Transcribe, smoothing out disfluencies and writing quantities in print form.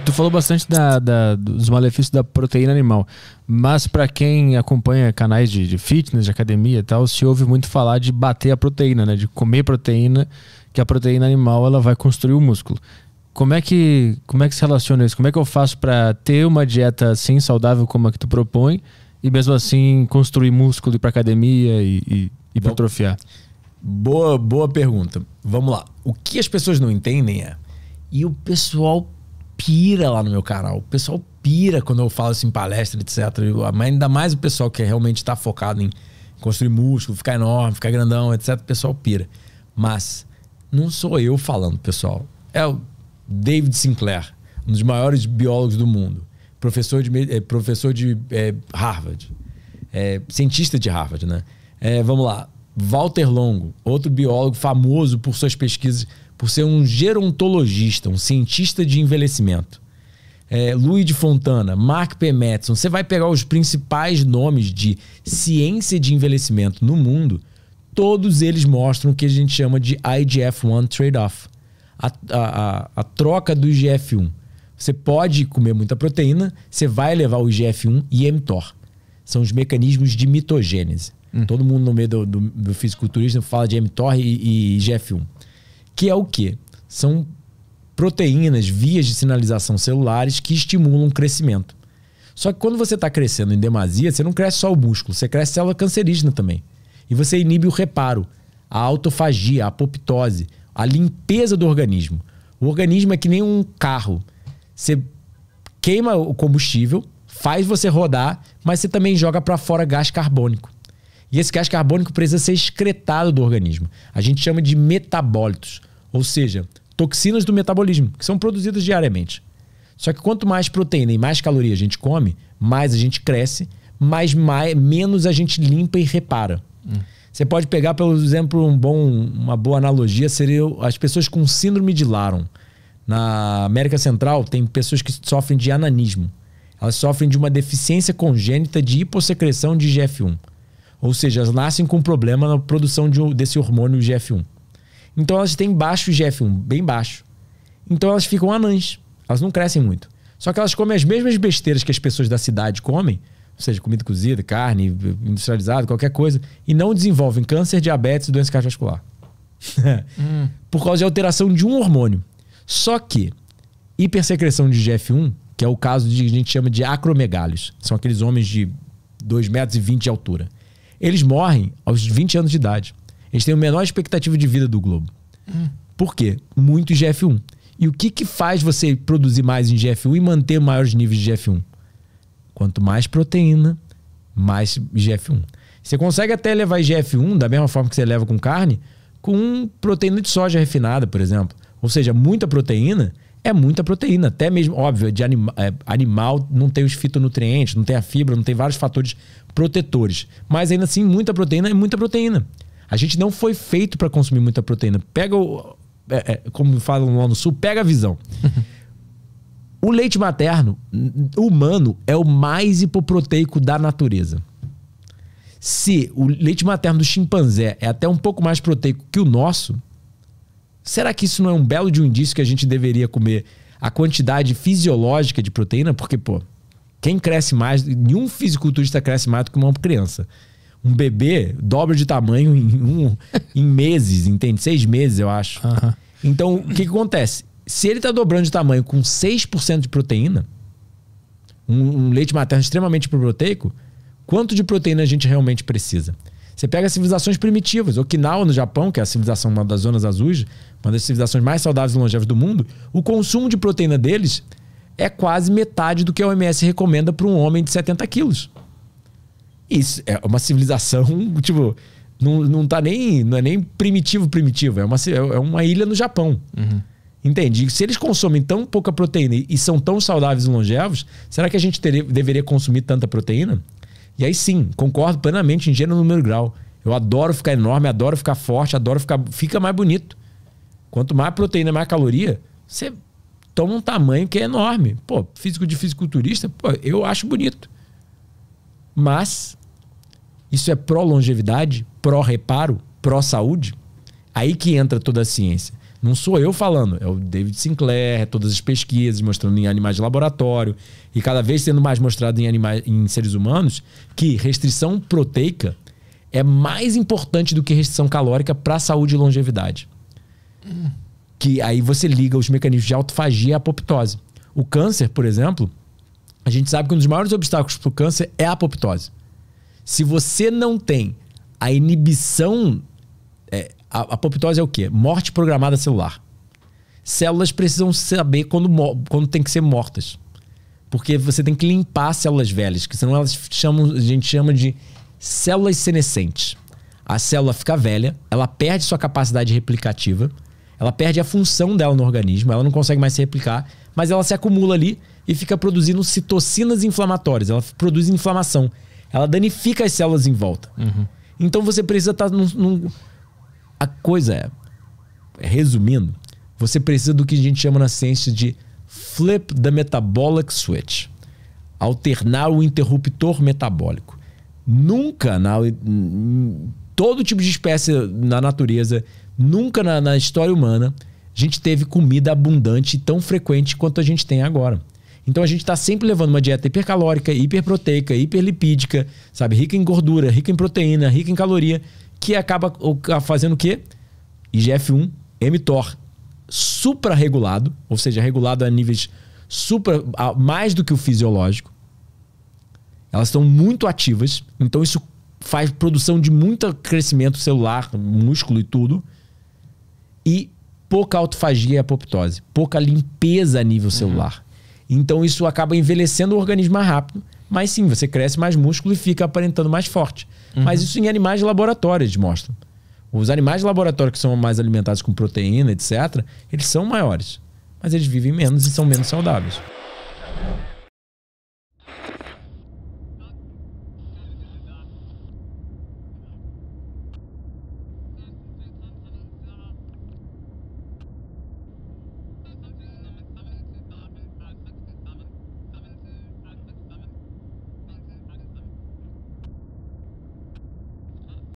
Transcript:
Tu falou bastante dos malefícios da proteína animal, mas para quem acompanha canais de fitness, de academia e tal, se ouve muito falar de bater a proteína, né? De comer proteína, que a proteína animal ela vai construir o músculo. Como é que se relaciona isso? Como é que eu faço para ter uma dieta assim saudável como a que tu propõe e mesmo assim construir músculo, ir para academia e hipertrofiar? Boa pergunta. Vamos lá. O que as pessoas não entendem e o pessoal pira lá no meu canal. O pessoal pira quando eu falo assim em palestra, etc. Ainda mais o pessoal que realmente está focado em construir músculo, ficar enorme, ficar grandão, etc. O pessoal pira. Mas não sou eu falando, pessoal. É o David Sinclair, um dos maiores biólogos do mundo. Professor de Harvard. Cientista de Harvard, né? Vamos lá. Walter Longo, outro biólogo famoso por suas pesquisas, por ser um gerontologista, um cientista de envelhecimento. Louis de Fontana, Mark P. Matheson. Você vai pegar os principais nomes de ciência de envelhecimento no mundo, todos eles mostram o que a gente chama de IGF-1 trade-off. A troca do IGF-1. Você pode comer muita proteína, você vai elevar o IGF-1 e mTOR. São os mecanismos de mitogênese. Todo mundo no meio do fisiculturismo fala de mTOR e IGF-1. Que é o quê? São proteínas, vias de sinalização celulares que estimulam o crescimento. Só que quando você está crescendo em demasia, você não cresce só o músculo, você cresce célula cancerígena também. E você inibe o reparo, a autofagia, a apoptose, a limpeza do organismo. O organismo é que nem um carro. Você queima o combustível, faz você rodar, mas você também joga para fora gás carbônico. E esse gás carbônico precisa ser excretado do organismo. A gente chama de metabólitos, ou seja, toxinas do metabolismo, que são produzidas diariamente. Só que quanto mais proteína e mais caloria a gente come, mais a gente cresce, menos a gente limpa e repara. Você pode pegar, por exemplo, uma boa analogia seria as pessoas com síndrome de Laron. Na América Central tem pessoas que sofrem de ananismo. Elas sofrem de uma deficiência congênita de hipossecreção de IGF-1. Ou seja, elas nascem com problema na produção desse hormônio IGF-1. Então elas têm baixo IGF-1, bem baixo. Então elas ficam anãs. Elas não crescem muito. Só que elas comem as mesmas besteiras que as pessoas da cidade comem, ou seja, comida cozida, carne, industrializada, qualquer coisa, e não desenvolvem câncer, diabetes e doença cardiovascular. Por causa de alteração de um hormônio. Só que hipersecreção de IGF-1, que é o caso que a gente chama de acromegálios, são aqueles homens de 2,20 metros de altura. Eles morrem aos 20 anos de idade. Eles têm a menor expectativa de vida do globo. Por quê? Muito IGF-1. E o que faz você produzir mais IGF-1 e manter maiores níveis de IGF-1? Quanto mais proteína, mais IGF-1. Você consegue até levar IGF-1 da mesma forma que você leva com carne, com proteína de soja refinada, por exemplo. Ou seja, muita proteína é muita proteína. Até mesmo, óbvio, de animal não tem os fitonutrientes, não tem a fibra, não tem vários fatores protetores. Mas ainda assim, muita proteína é muita proteína. A gente não foi feito para consumir muita proteína. Pega como falam lá no sul, pega a visão. O leite materno humano é o mais hipoproteico da natureza. Se o leite materno do chimpanzé é até um pouco mais proteico que o nosso, será que isso não é um belo de um indício que a gente deveria comer a quantidade fisiológica de proteína? Porque, quem cresce mais, nenhum fisiculturista cresce mais do que uma criança. Um bebê dobra de tamanho em meses, entende? 6 meses, eu acho. Então, o que acontece? Se ele está dobrando de tamanho com 6% de proteína, um leite materno extremamente hipoproteico, quanto de proteína a gente realmente precisa? Você pega civilizações primitivas. Okinawa, no Japão, que é a civilização, uma das zonas azuis, uma das civilizações mais saudáveis e longevas do mundo, o consumo de proteína deles é quase metade do que a OMS recomenda para um homem de 70 quilos. Isso é uma civilização, tipo, não é nem primitivo, é uma ilha no Japão. Entende? Se eles consomem tão pouca proteína e são tão saudáveis e longevos, será que a gente deveria consumir tanta proteína? E aí sim, concordo plenamente em gênero, número e grau. Eu adoro ficar enorme, adoro ficar forte, fica mais bonito. Quanto mais proteína, mais caloria, você toma um tamanho que é enorme. Físico de fisiculturista, eu acho bonito. Mas isso é pró-longevidade, pró-reparo, pró-saúde? Aí que entra toda a ciência. Não sou eu falando, é o David Sinclair, todas as pesquisas mostrando em animais de laboratório e cada vez sendo mais mostrado em seres humanos que restrição proteica é mais importante do que restrição calórica para a saúde e longevidade. Que aí você liga os mecanismos de autofagia e apoptose. O câncer, por exemplo, a gente sabe que um dos maiores obstáculos para o câncer é a apoptose. Se você não tem a inibição... A apoptose é o quê? Morte programada celular. Células precisam saber quando tem que ser mortas. Porque você tem que limpar células velhas, que senão elas a gente chama de células senescentes. A célula fica velha, ela perde sua capacidade replicativa, ela perde a função dela no organismo, ela não consegue mais se replicar, mas ela se acumula ali e fica produzindo citocinas inflamatórias. Ela produz inflamação. Ela danifica as células em volta. Então você precisa estar A coisa é, resumindo, você precisa do que a gente chama na ciência de flip the metabolic switch. Alternar o interruptor metabólico. Nunca, todo tipo de espécie na natureza, nunca na história humana, a gente teve comida abundante e tão frequente quanto a gente tem agora. Então a gente está sempre levando uma dieta hipercalórica, hiperproteica, hiperlipídica, sabe? Rica em gordura, rica em proteína, rica em caloria, que acaba fazendo o quê? IGF-1, mTOR suprarregulado, ou seja, regulado a níveis mais do que o fisiológico. Elas estão muito ativas, então isso faz produção de muito crescimento celular, músculo e tudo. E pouca autofagia e apoptose, pouca limpeza a nível celular. Então isso acaba envelhecendo o organismo mais rápido, mas sim, você cresce mais músculo e fica aparentando mais forte. Mas isso em animais de laboratório eles mostram. Os animais de laboratório que são mais alimentados com proteína, etc., eles são maiores. Mas eles vivem menos e são menos saudáveis.